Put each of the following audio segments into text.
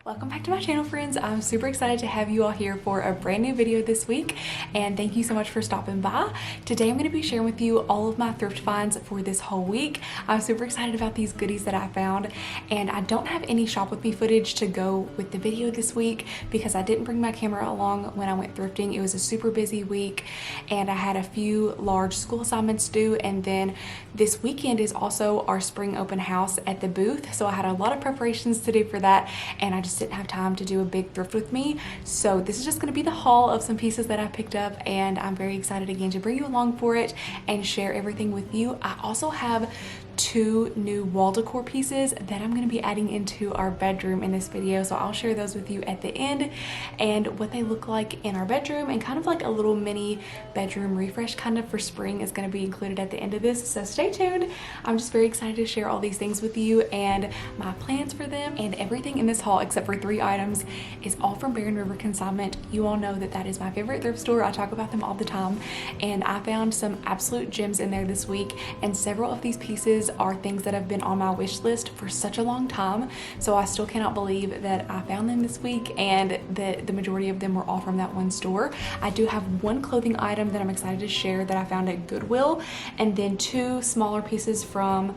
Welcome back to my channel, friends. I'm super excited to have you all here for a brand new video this week, and thank you so much for stopping by. Today I'm going to be sharing with you all of my thrift finds for this whole week. I'm super excited about these goodies that I found, and I don't have any shop with me footage to go with the video this week because I didn't bring my camera along when I went thrifting. It was a super busy week and I had a few large school assignments due, and then this weekend is also our spring open house at the booth, so I had a lot of preparations to do for that, and I just didn't have time to do a big thrift with me. So this is just going to be the haul of some pieces that I picked up, and I'm very excited again to bring you along for it and share everything with you. I also have two new wall decor pieces that I'm going to be adding into our bedroom in this video, so I'll share those with you at the end and what they look like in our bedroom, and kind of like a little mini bedroom refresh kind of for spring is going to be included at the end of this, so stay tuned. I'm just very excited to share all these things with you and my plans for them, and everything in this haul except for 3 items is all from Barren River Consignment. You all know that that is my favorite thrift store. I talk about them all the time, and I found some absolute gems in there this week, and several of these pieces are things that have been on my wish list for such a long time, so I still cannot believe that I found them this week, and the majority of them were all from that one store. I do have one clothing item that I'm excited to share that I found at Goodwill, and then 2 smaller pieces from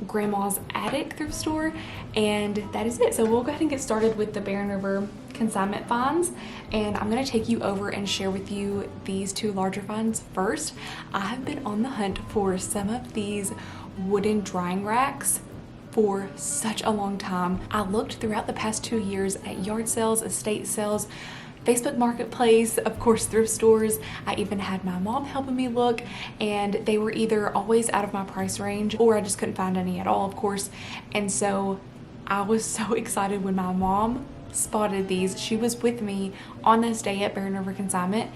Grandma's Attic thrift store, and that is it. So we'll go ahead and get started with the Barren River Consignment finds, and I'm going to take you over and share with you these 2 larger finds first. I have been on the hunt for some of these wooden drying racks for such a long time. I looked throughout the past 2 years at yard sales, estate sales, Facebook Marketplace, of course thrift stores. I even had my mom helping me look, and they were either always out of my price range or I just couldn't find any at all, of course. And so I was so excited when my mom spotted these. She was with me on this day at Barren River Consignment,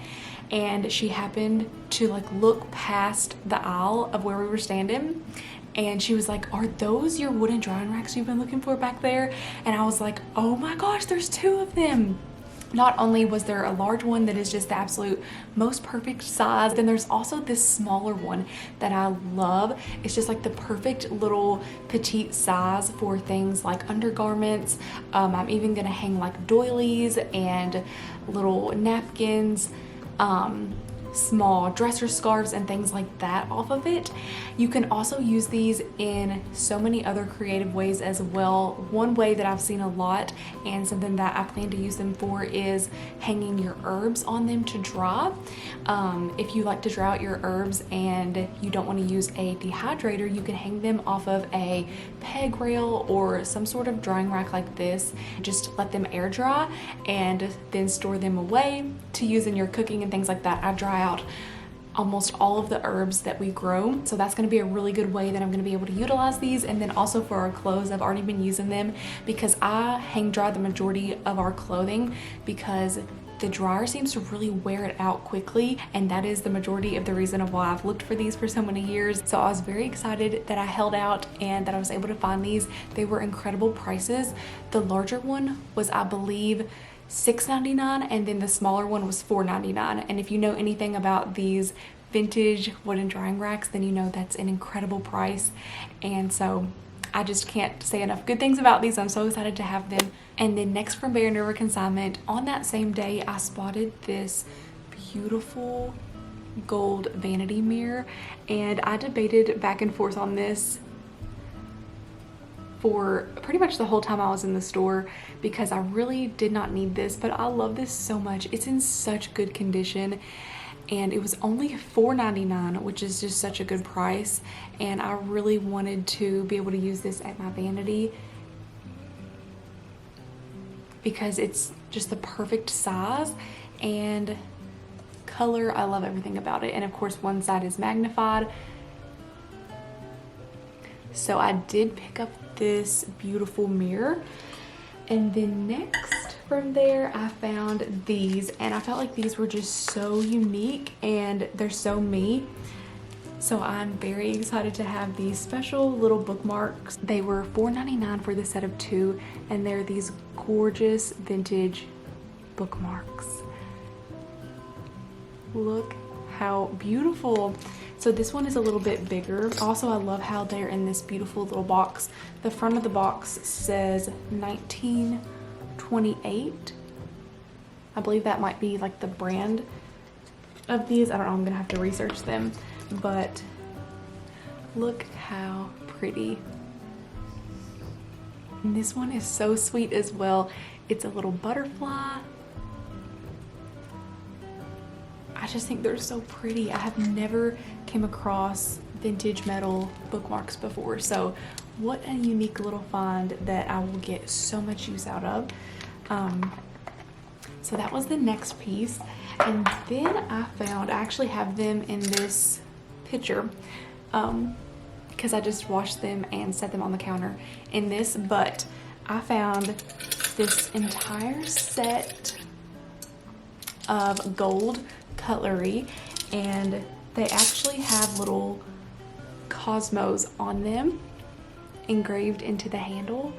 and she happened to like look past the aisle of where we were standing, and she was like, "Are those your wooden drying racks you've been looking for back there?" And I was like, "Oh my gosh, there's 2 of them." Not only was there a large one that is just the absolute most perfect size, then there's also this smaller one that I love. It's just like the perfect little petite size for things like undergarments. I'm even gonna hang like doilies and little napkins, small dresser scarves and things like that off of it. You can also use these in so many other creative ways as well. One way that I've seen a lot, and something that I plan to use them for, is hanging your herbs on them to dry. If you like to dry out your herbs and you don't want to use a dehydrator, you can hang them off of a peg rail or some sort of drying rack like this. Just let them air dry and then store them away to use in your cooking and things like that. I dry out almost all of the herbs that we grow, so that's going to be a really good way that I'm going to be able to utilize these. And then also for our clothes, I've already been using them because I hang dry the majority of our clothing because the dryer seems to really wear it out quickly, and that is the majority of the reason of why I've looked for these for so many years. So I was very excited that I held out and that I was able to find these. They were incredible prices. The larger one was, I believe, $6.99, and then the smaller one was $4.99. And if you know anything about these vintage wooden drying racks, then you know that's an incredible price. And so I just can't say enough good things about these. I'm so excited to have them. And then next from Barren River Consignment, on that same day, I spotted this beautiful gold vanity mirror, and I debated back and forth on this for pretty much the whole time I was in the store because I really did not need this, but I love this so much. It's in such good condition, and it was only $4.99, which is just such a good price, and I really wanted to be able to use this at my vanity because it's just the perfect size and color. I love everything about it, and of course one side is magnified. So I did pick up this beautiful mirror, and then next from there I found these, and I felt like these were just so unique and they're so me. So I'm very excited to have these special little bookmarks. They were $4.99 for the set of 2, and they're these gorgeous vintage bookmarks. Look how beautiful. So this one is a little bit bigger. Also, I love how they're in this beautiful little box. The front of the box says $28. I believe that might be like the brand of these. I don't know, I'm gonna have to research them, but look how pretty. And this one is so sweet as well. It's a little butterfly. I just think they're so pretty. I have never came across vintage metal bookmarks before, so what a unique little find that I will get so much use out of. So that was the next piece. And then I actually have them in this pitcher, because I just washed them and set them on the counter in this, but I found this entire set of gold cutlery, and they actually have little cosmos on them engraved into the handle.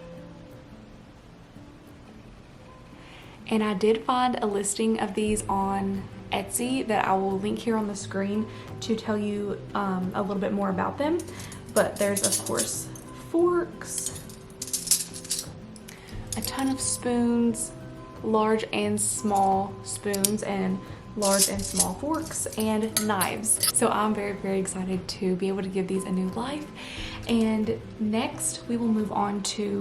And I did find a listing of these on Etsy that I will link here on the screen to tell you a little bit more about them. But there's of course forks, a ton of spoons, large and small spoons, and large and small forks and knives. So I'm very, very excited to be able to give these a new life. And next we will move on to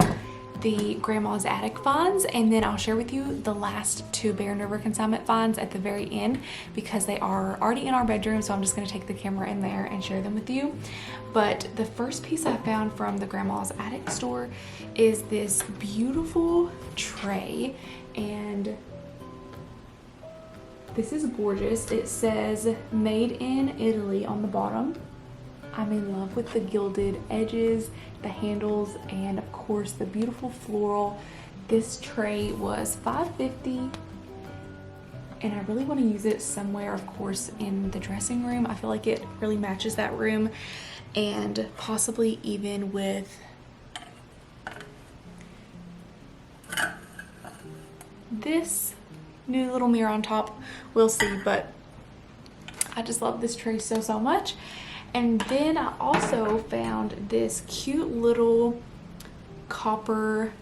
the grandma's attic finds, and then I'll share with you the last two Bear River consignment finds at the very end because they are already in our bedroom, so I'm just going to take the camera in there and share them with you. But the first piece I found from the grandma's attic store is this beautiful tray, and this is gorgeous. It says made in Italy on the bottom. I'm in love with the gilded edges, the handles, and of course the beautiful floral. This tray was $5.50, and I really want to use it somewhere, of course, in the dressing room. I feel like it really matches that room, and possibly even with this new little mirror on top. We'll see, but I just love this tray so, so much. And then I also found this cute little copper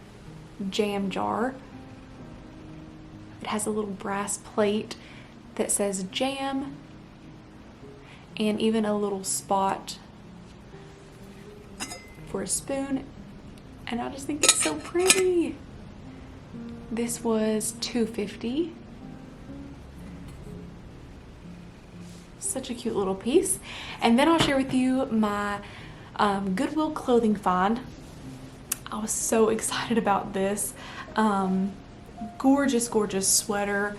jam jar. It has a little brass plate that says jam, and even a little spot for a spoon. And I just think it's so pretty. This was $2.50. Such a cute little piece. And then I'll share with you my Goodwill clothing find. I was so excited about this. Gorgeous, gorgeous sweater.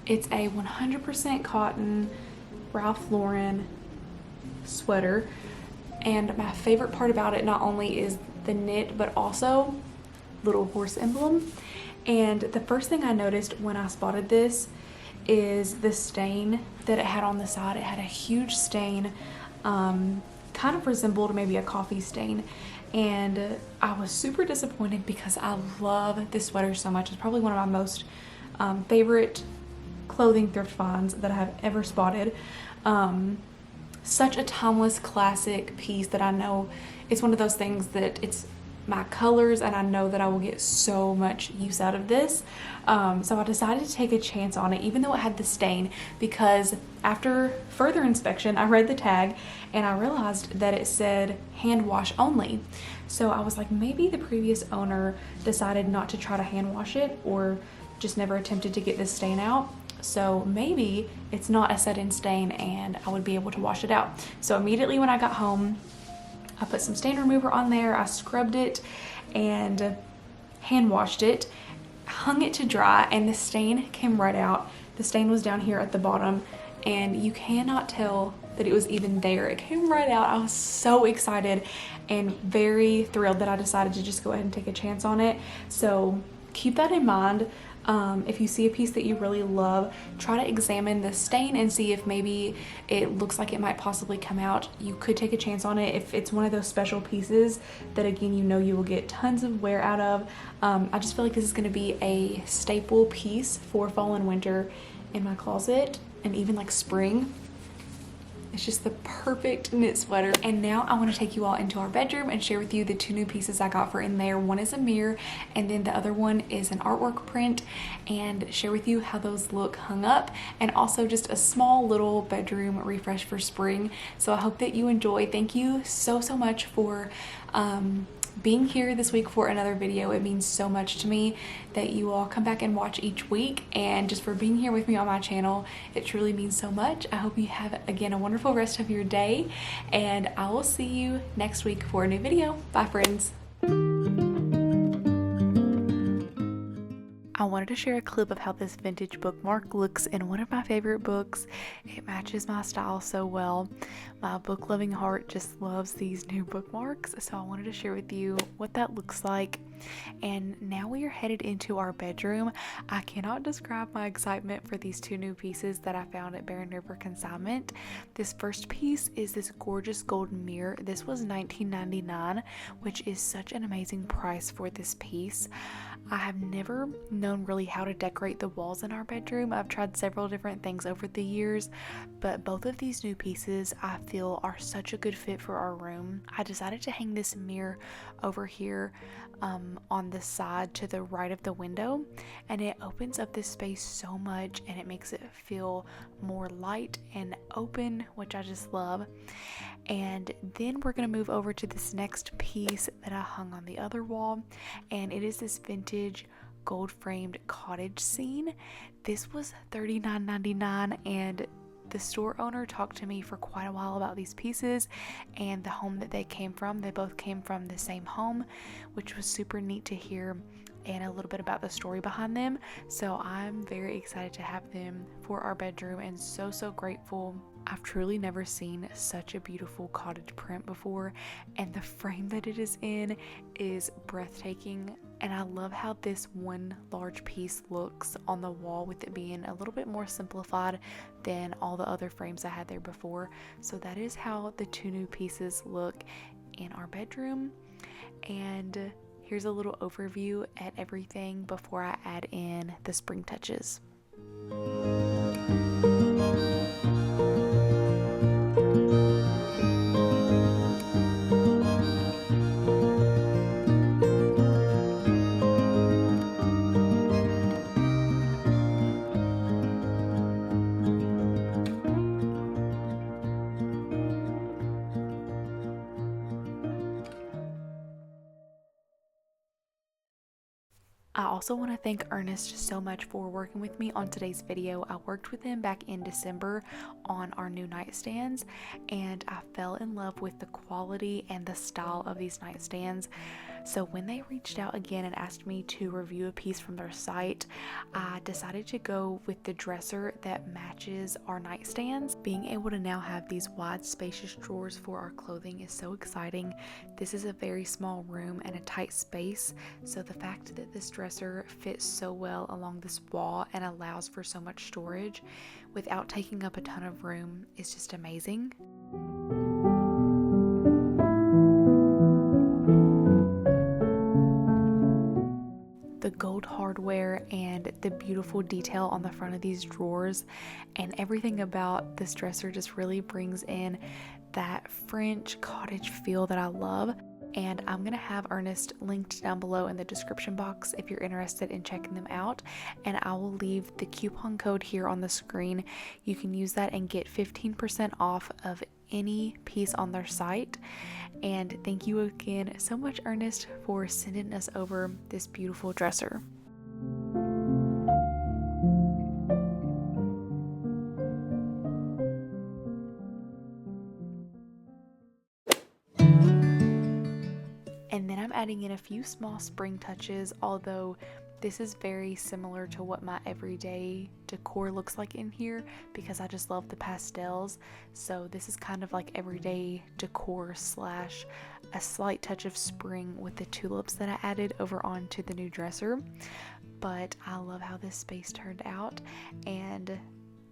It's a 100% cotton Ralph Lauren sweater, and my favorite part about it not only is the knit but also little horse emblem. And the first thing I noticed when I spotted this is the stain that it had on the side. It had a huge stain, kind of resembled maybe a coffee stain, and I was super disappointed because I love this sweater so much. It's probably one of my most favorite clothing thrift finds that I have ever spotted. Such a timeless classic piece that I know it's one of those things that it's my colors, and I know that I will get so much use out of this. So I decided to take a chance on it, even though it had the stain, because after further inspection, I read the tag and I realized that it said hand wash only. So I was like, maybe the previous owner decided not to try to hand wash it, or just never attempted to get this stain out. So maybe it's not a set-in stain and I would be able to wash it out. So immediately when I got home, I put some stain remover on there, I scrubbed it and hand washed it, hung it to dry, and the stain came right out. The stain was down here at the bottom, and you cannot tell that it was even there. It came right out. I was so excited and very thrilled that I decided to just go ahead and take a chance on it. So keep that in mind. If you see a piece that you really love, try to examine the stain and see if maybe it looks like it might possibly come out. You could take a chance on it if it's one of those special pieces that, again, you know you will get tons of wear out of. I just feel like this is going to be a staple piece for fall and winter in my closet, and even like spring. It's just the perfect knit sweater. And now I want to take you all into our bedroom and share with you the two new pieces I got for in there. One is a mirror and then the other one is an artwork print, and share with you how those look hung up, and also just a small little bedroom refresh for spring. So I hope that you enjoy. Thank you so much for being here this week for another video. It means so much to me that you all come back and watch each week, and just for being here with me on my channel. It truly means so much. I hope you have, again, a wonderful rest of your day, and I will see you next week for a new video. Bye, friends. I wanted to share a clip of how this vintage bookmark looks in one of my favorite books. It matches my style so well. My book loving heart just loves these new bookmarks, so I wanted to share with you what that looks like. And now we are headed into our bedroom. I cannot describe my excitement for these two new pieces that I found at Barren River Consignment. This first piece is this gorgeous golden mirror. This was $19.99, which is such an amazing price for this piece. I have never known really how to decorate the walls in our bedroom. I've tried several different things over the years, but both of these new pieces I feel are such a good fit for our room. I decided to hang this mirror over here on the side to the right of the window, and it opens up this space so much and it makes it feel more light and open, which I just love. And then we're going to move over to this next piece that I hung on the other wall, and it is this vintage gold framed cottage scene. This was $39.99, and the store owner talked to me for quite a while about these pieces and the home that they came from. They both came from the same home, which was super neat to hear, and a little bit about the story behind them. So I'm very excited to have them for our bedroom, and so grateful. I've truly never seen such a beautiful cottage print before, and the frame that it is in is breathtaking. And I love how this one large piece looks on the wall, with it being a little bit more simplified than all the other frames I had there before. So that is how the two new pieces look in our bedroom. And here's a little overview at everything before I add in the spring touches. I also want to thank Ernest so much for working with me on today's video. I worked with him back in December on our new nightstands, and I fell in love with the quality and the style of these nightstands. So when they reached out again and asked me to review a piece from their site, I decided to go with the dresser that matches our nightstands. Being able to now have these wide, spacious drawers for our clothing is so exciting. This is a very small room and a tight space, so the fact that this dresser fits so well along this wall and allows for so much storage without taking up a ton of room is just amazing. The gold hardware and the beautiful detail on the front of these drawers and everything about this dresser just really brings in that French cottage feel that I love. And I'm going to have Ernest linked down below in the description box if you're interested in checking them out. And I will leave the coupon code here on the screen. You can use that and get 15% off of any piece on their site. And thank you again so much, Ernest, for sending us over this beautiful dresser. And then I'm adding in a few small spring touches, although this is very similar to what my everyday decor looks like in here because I just love the pastels. So this is kind of like everyday decor slash a slight touch of spring with the tulips that I added over onto the new dresser. But I love how this space turned out, and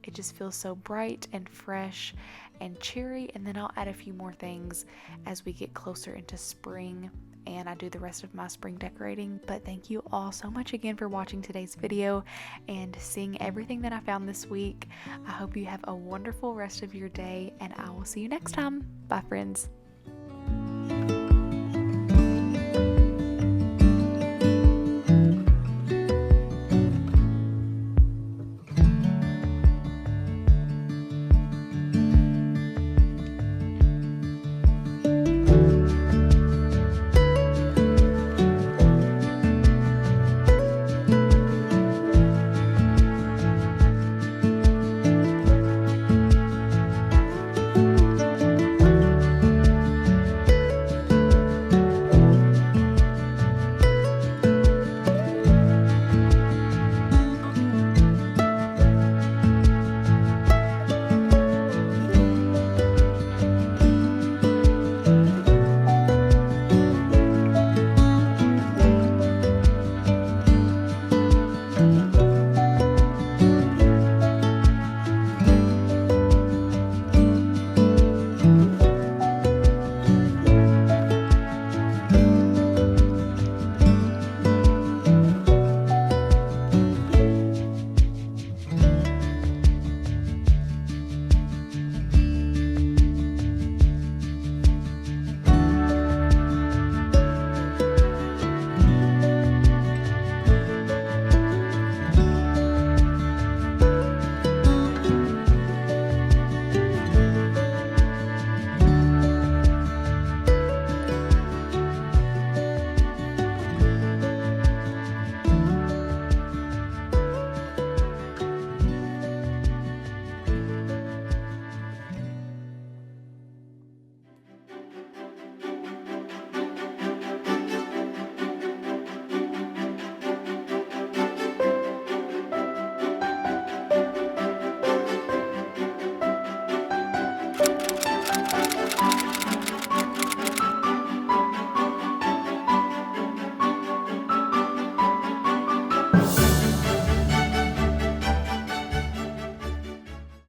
it just feels so bright and fresh and cheery. And then I'll add a few more things as we get closer into spring and I do the rest of my spring decorating. But thank you all so much again for watching today's video and seeing everything that I found this week. I hope you have a wonderful rest of your day, and I will see you next time. Bye, friends.